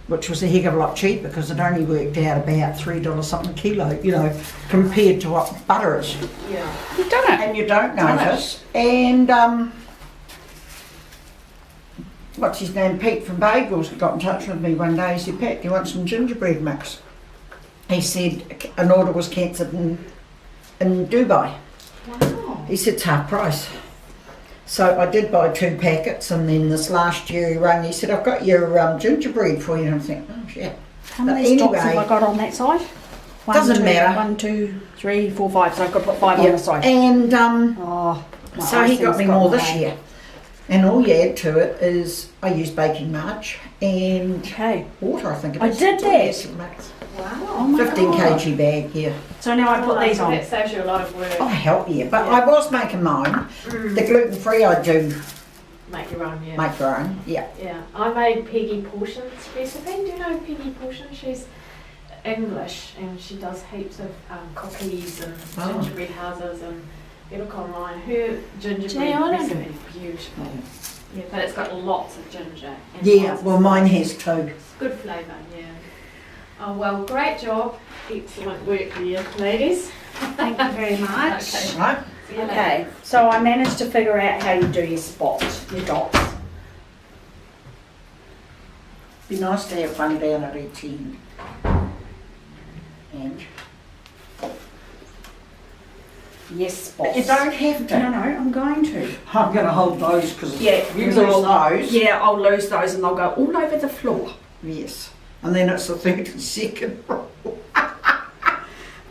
which was a heck of a lot cheaper because it only worked out about $3 something a kilo, you know, compared to what butter is. Yeah. You've done it. And you don't Done it. notice. And what's his name, Pete from Bagels, got in touch with me one day. He said, Pat, do you want some gingerbread mix? He said an order was cancelled in Dubai. Wow. He said it's half price. So I did buy 2 packets, and then this last year he rang, he said, I've got your gingerbread for you. And I'm thinking, oh shit. How many But dots have anyway, I got on that side? One, Doesn't two, matter. 1, 2, 3, 4, 5. So I've got to put 5 on Yeah. the side. And Oh, my so he got icing's me more my- this year. And all you add to it is, I use baking marge and Okay. water, I think it I is. did It's all that. acid mix. Wow. Oh my 15 God. kg bag, yeah. So now I put these So on. that saves you a lot of work. Oh, hell yeah. But Yeah. I was making mine. The gluten-free I do Make your own, yeah. make your own, yeah. Yeah, I made Peggy Portion's recipe. Do you know Peggy Portion? She's English and she does heaps of cookies and Oh. gingerbread houses, and you look online, her gingerbread Gee, I don't recipe know. is beautiful. Yeah, but it's got lots of ginger. And Yeah, lots of well mine has too. It's good flavour, yeah. Oh well, great job. Excellent work here, ladies. Thank you very much. Okay. Right? Okay, so I managed to figure out how you do your spots, your dots. Be nice to have one down at each end. And Yes, spots. but you don't have to. No, I'm going to. I'm going to hold those because Yeah, you because lose I'll- those. Yeah, I'll lose those and they'll go all over the floor. Yes. And then it's the 32nd roll.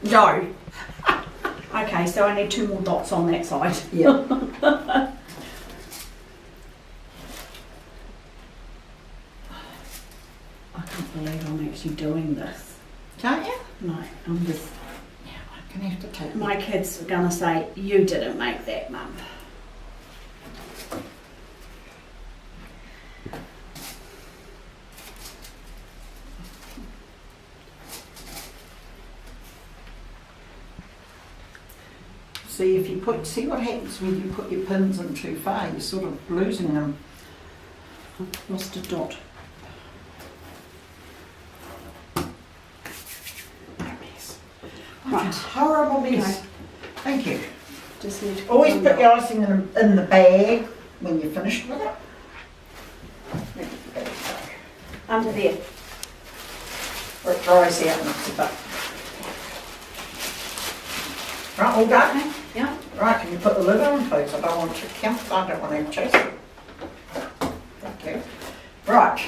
No. Okay, so I need 2 more dots on that side. Yeah. I can't believe I'm actually doing this. Can't you? No, I'm just. Yeah, I'm going to have to take My kids are gonna say, "You didn't make that, Mum." See if you put. See what happens when you put your pins in too far. You're sort of losing them. I've lost a dot. What a horrible mess. Thank you. Just need to Always one put dot. your icing in the bag when you're finished with it. Where did the bag go? Under there. Or it dries out and it's a bit. Right, all done? Yeah. Right, can you put the lid on please? I don't want to count, I don't want to chase it. Thank you. Right,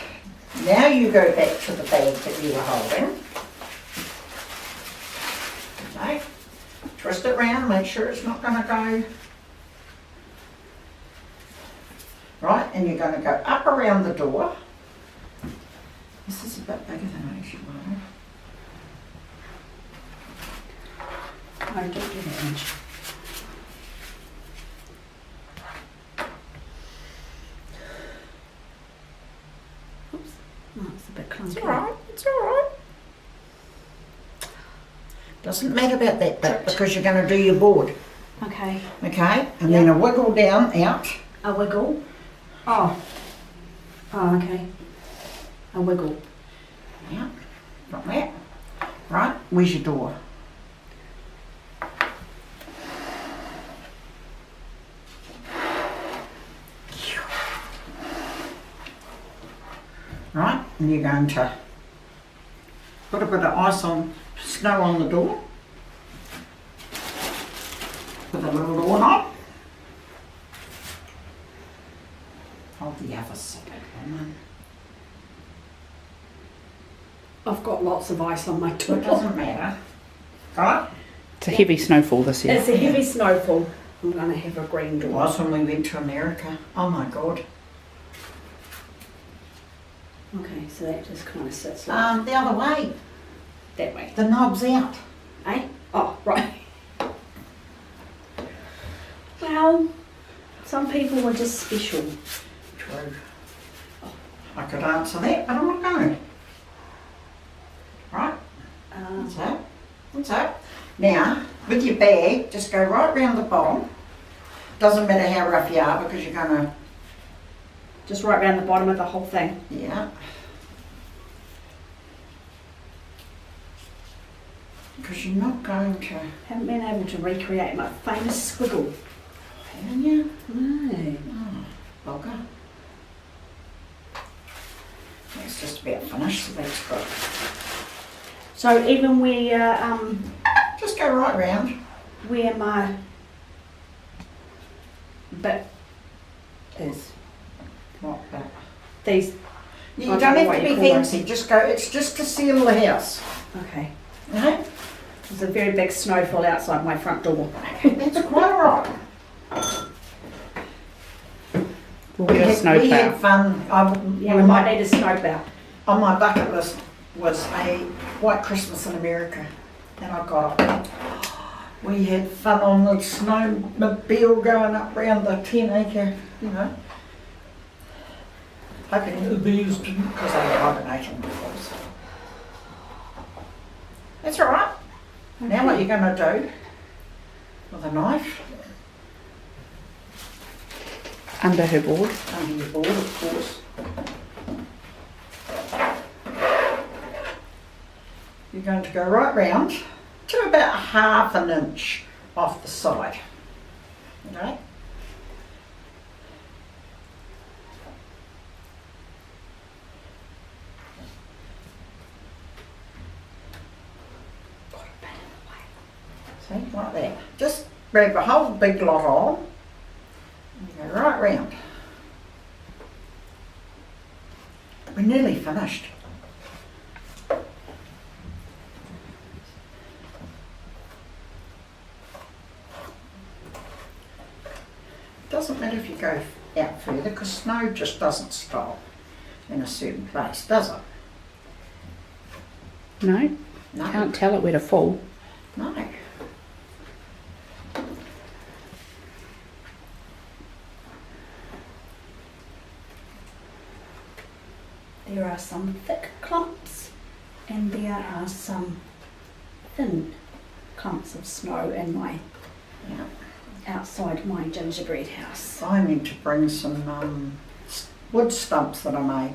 now you go back to the bag that you were holding. Okay, twist it round, make sure it's not going to go. Right, and you're going to go up around the door. This is a bit bigger than I actually wanted. No, don't do that, Ange. Oops. Oh, it's a bit clunky. It's alright, it's alright. Doesn't matter about that bit because you're going to do your board, Okay. okay? And then a wiggle down, out. A wiggle. Oh. Oh, okay. A wiggle. Yeah, like that. Right, where's your door? Right, and you're going to put a bit of ice on, snow on the door. Put a little doorknob. Hold the other side, woman. I've got lots of ice on my It door. doesn't matter. Right? It's a heavy snowfall this year. It's a heavy snowfall. I'm going to have a green It door. was when we went to America. Oh my God. Okay, so that just kind of sits like The other way. that way. The knob's out. Eh? Oh, right. Well, some people are just special. True. I could answer that, but I'm not going. Right? That's it. That's it. Now, with your bag, just go right round the bottom. Doesn't matter how rough you are because you're going to, Just right round the bottom of the whole thing. yeah. Because you're not going to, Haven't been able to recreate my famous squiggle. haven't you? No. Oh, bugger. It's just about finished, so that's good. So even Just go right round. where my bit is, What that? these. You I don't don't know have what to you be call it. fancy, just go, it's just to seal the house. Okay. Okay? There's a very big snowfall outside my front door. That's quite alright. We'll get a snow We had plough. fun. Yeah, we might need a snowplow. On my bucket list was a white Christmas in America, and I got it. We had fun on the snowmobile going up round the 10-acre, you know. Hoping the bees didn't, because they were hibernating before. So. That's alright. Now what you're going to do with a knife, Under her board. under your board of course. You're going to go right round to about 1/2 inch off the side. Okay. See, like that. Just grab the whole big lot on and go right round. We're nearly finished. Doesn't matter if you go out further because snow just doesn't stop in a certain place, does it? No, No. can't tell it where to fall. No. There are some thick clumps and there are some thin clumps of snow in my Yeah. outside my gingerbread house. I need to bring some wood stumps that I made.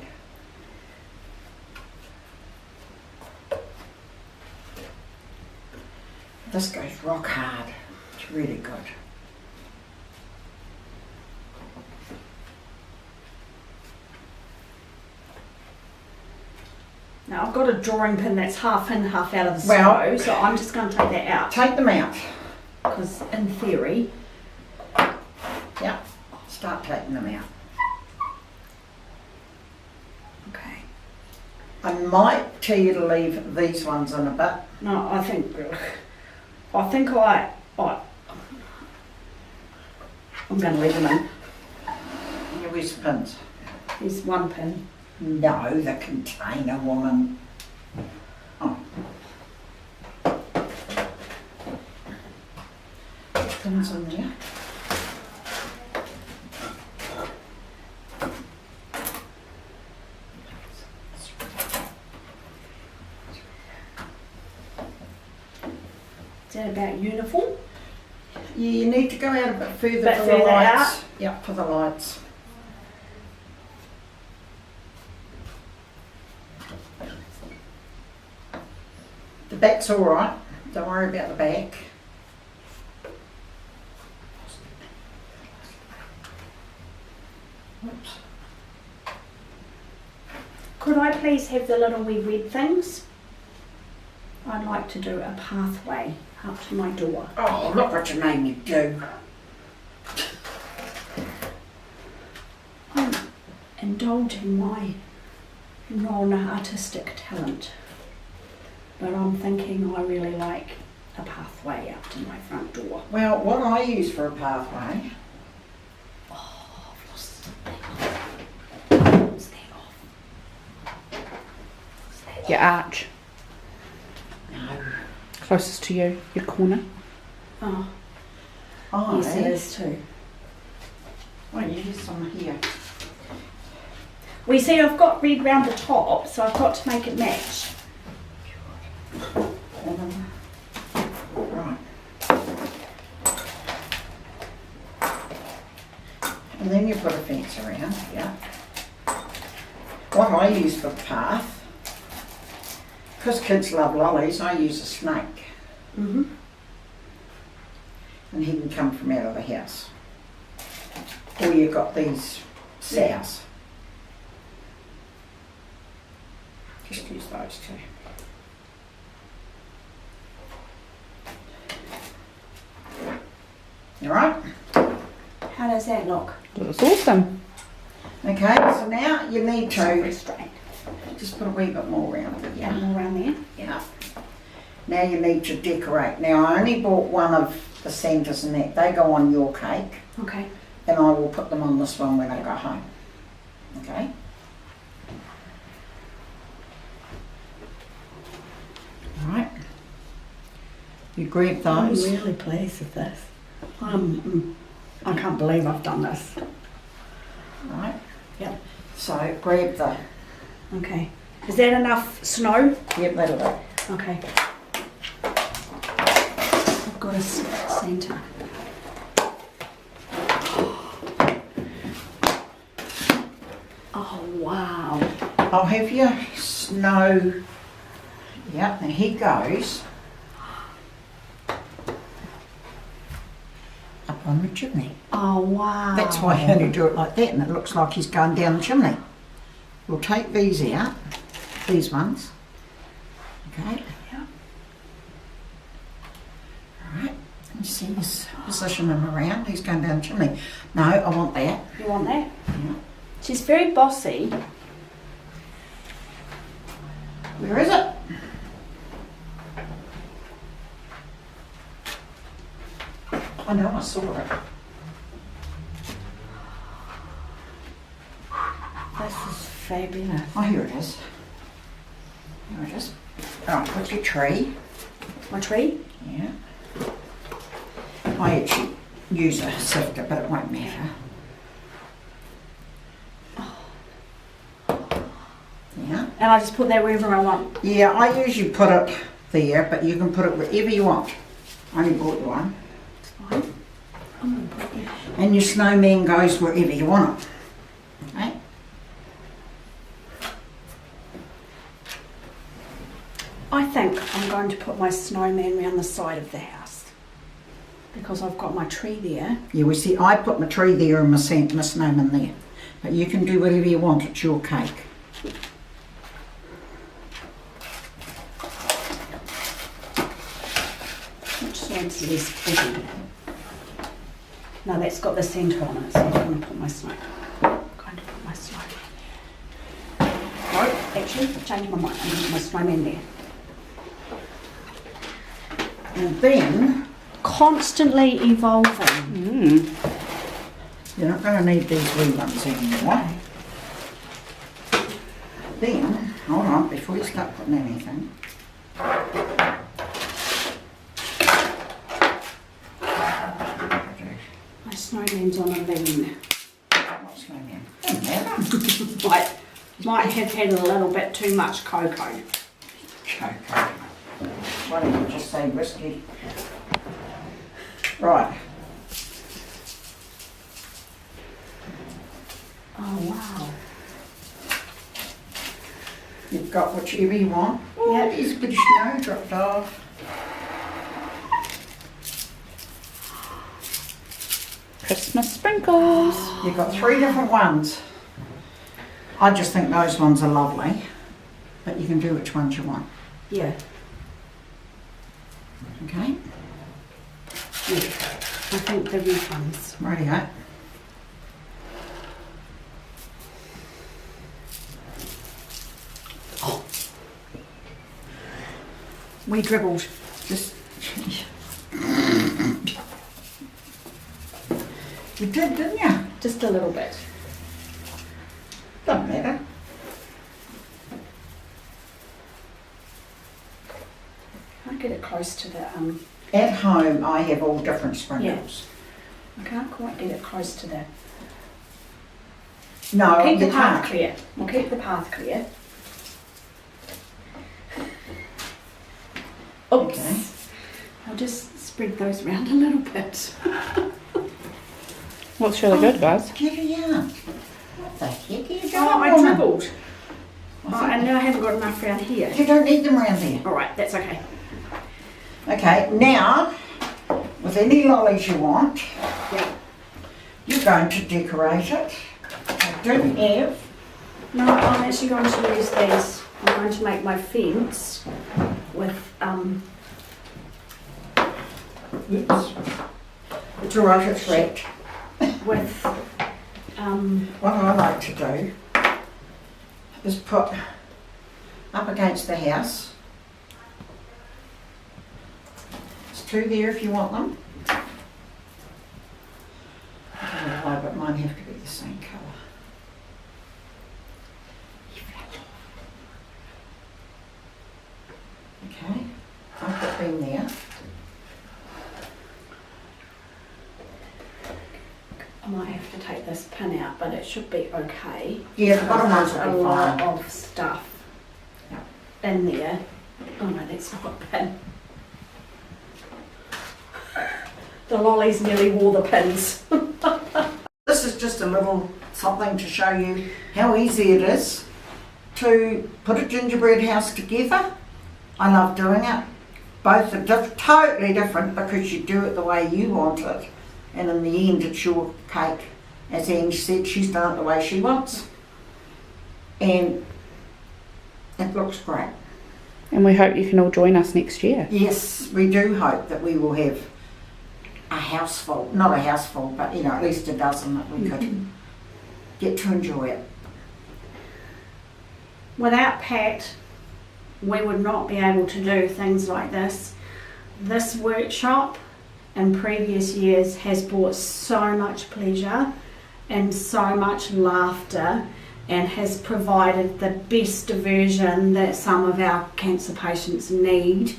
This goes rock hard. It's really good. Now I've got a drawing pin that's half in, half out of the Well- snow, so I'm just going to take that out Take them out. because in theory, Yeah. Start taking them out. okay. I might tell you to leave these ones in a bit. No, I think I'm going to leave them in. Here, where's the pins? There's one pin. No, the container, woman. Oh. Pins in there. Is that about uniform? You need to go out a bit further Bit for the further lights. out? Yep, for the lights. The back's all right. Don't worry about the back. Oops. Could I please have the little wee red things? I'd like to do a pathway up to my door. Oh, look what you made me do. I'm indulging my non-artistic talent, but I'm thinking I really like a pathway up to my front door. Well, what I use for a pathway, Oh, I've lost something. What's that off? What's that Your arch, no, closest to you, your corner. off? Oh, yes it is too. Well, you use some here. We see I've got red round the top, so I've got to make it match. Right. And then you put a fence around, yeah. What I use for the path, because kids love lollies, I use a snake. Mm-hmm. And he can come from out of the house. Or you've got these sows. Just use those two. All right? How does that look? That's awesome. Okay, so now you need Very to straight. just put a wee bit more around it, Yeah, yeah? more around there. Yeah. Now you need to decorate. Now I only bought one of the centres and that. They go on your cake Okay. and I will put them on this one when I go home. Okay? Alright. You grab those. I'm really pleased with this. I can't believe I've done this. Right? Yep. So grab the, Okay. Is that enough snow? yep, that'll do. Okay. I've got a centre. Oh wow. I'll have your snow. Yep, and he goes up on the chimney. Oh wow. That's why I only do it like that, and it looks like he's going down the chimney. We'll take these out, these ones. Okay. Yeah. Alright, and you see he's positioning him around, he's going down the chimney. No, I want that. You want that? Yeah. She's very bossy. Where is it? I know, I saw it. This is fabulous. Oh, here it is. Here it is. Right, put your tree. My tree? Yeah. I actually use a sifter, but it won't matter. Yeah. And I just put that wherever I want. Yeah, I usually put it there, but you can put it wherever you want. I only bought you one. It's fine. I'm going to put it. And your snowman goes wherever you want it. Okay? I think I'm going to put my snowman round the side of the house because I've got my tree there. Yeah, we see, I put my tree there and my snowman there. But you can do whatever you want, it's your cake. Which side's less busy? No, that's got the centre on it, so I'm going to put my snow. No, actually, I've changed my mind. I'm going to put my snowman there. And then, Constantly evolving. you're not going to need these wee ones anymore. Then, hold on, before you start putting anything. My snowman's on a lean. What snowman? Doesn't matter. Might have had a little bit too much cocoa. Okay. Why don't you just say whiskey? Right. Oh wow. You've got whichever you want. Oh, Yeah. there's a bit of snow dropped off. Christmas sprinkles. You've got 3 different ones. I just think those ones are lovely, but you can do which ones you want. Yeah. Okay? Yeah. I think the red ones. Rightio. We dribbled. Just. You did, didn't you? Just a little bit. Doesn't matter. Can I get it close to the At home, I have all different sprinkles. I can't quite get it close to the. No, Keep the you path can't. clear. We'll keep the path clear. Oops. Okay. I'll just spread those around a little bit. Looks really good, guys. Get it out. What the heck are you doing, Oh, I woman? dribbled. Oh, and now I haven't got enough around here. You don't need them around there. All right, that's okay. Okay, now, with any lollies you want, Yeah. you're going to decorate it. I do have. No, I'm actually going to use these. I'm going to make my fence with Oops. It's all right, it's wrapped. with What I like to do is put up against the house. There's 2 there if you want them. I don't know why, but mine have to be the same colour. Okay, I'll put them there. I might have to take this pin out, but it should be okay. Yeah, the bottom ones There's will a be lot fine. of stuff in there. Oh no, that's not a pin. The lollies nearly wore the pins. This is just a little something to show you how easy it is to put a gingerbread house together. I love doing it. Both are totally different because you do it the way you want it and in the end it's your cake. As Ange said, she's done it the way she wants, and it looks great. And we hope you can all join us next year. Yes, we do hope that we will have a house full, not a house full, but you know, at least a dozen that we could get to enjoy it. Without Pat, we would not be able to do things like this. This workshop in previous years has brought so much pleasure and so much laughter, and has provided the best diversion that some of our cancer patients need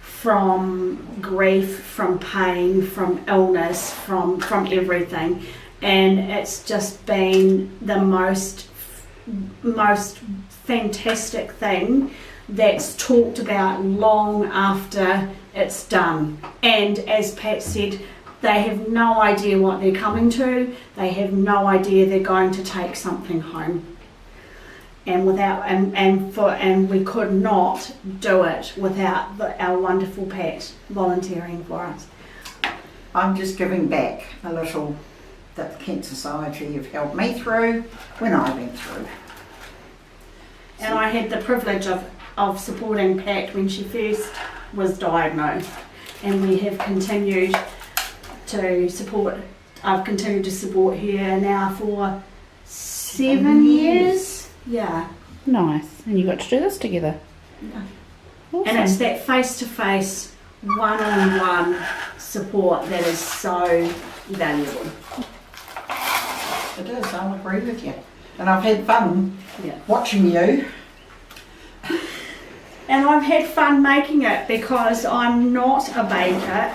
from grief, from pain, from illness, from everything. And it's just been the most fantastic thing that's talked about long after it's done. And as Pat said, they have no idea what they're coming to. They have no idea they're going to take something home. And we could not do it without our wonderful Pat volunteering for us. I'm just giving back a little that the Kent Society have helped me through when I went through. And I had the privilege of supporting Pat when she first was diagnosed, and we have continued to support. I've continued to support her now for 7 years. Yeah. Nice. And you got to do this together. Yeah. Awesome. And it's that face-to-face, one-on-one support that is so valuable. It is, I'll agree with you. And I've had fun Yeah. watching you. And I've had fun making it because I'm not a baker,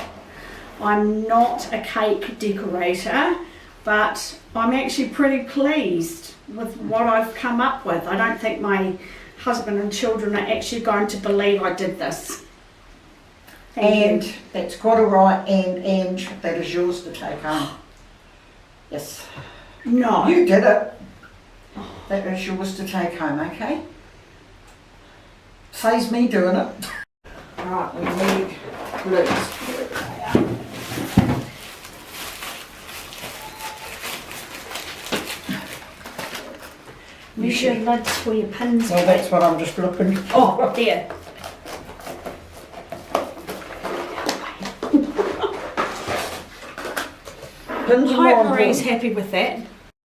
I'm not a cake decorator, but I'm actually pretty pleased with what I've come up with. I don't think my husband and children are actually going to believe I did this. Thank you. And that's quite all right, and that is yours to take home. Yes. No. You did it. That is yours to take home, okay? Saves me doing it. Right, we need glues. Use your lids for your pins. Well, that's what I'm just looking for. Oh, there. Pins I are more hope Marie's important. happy with that.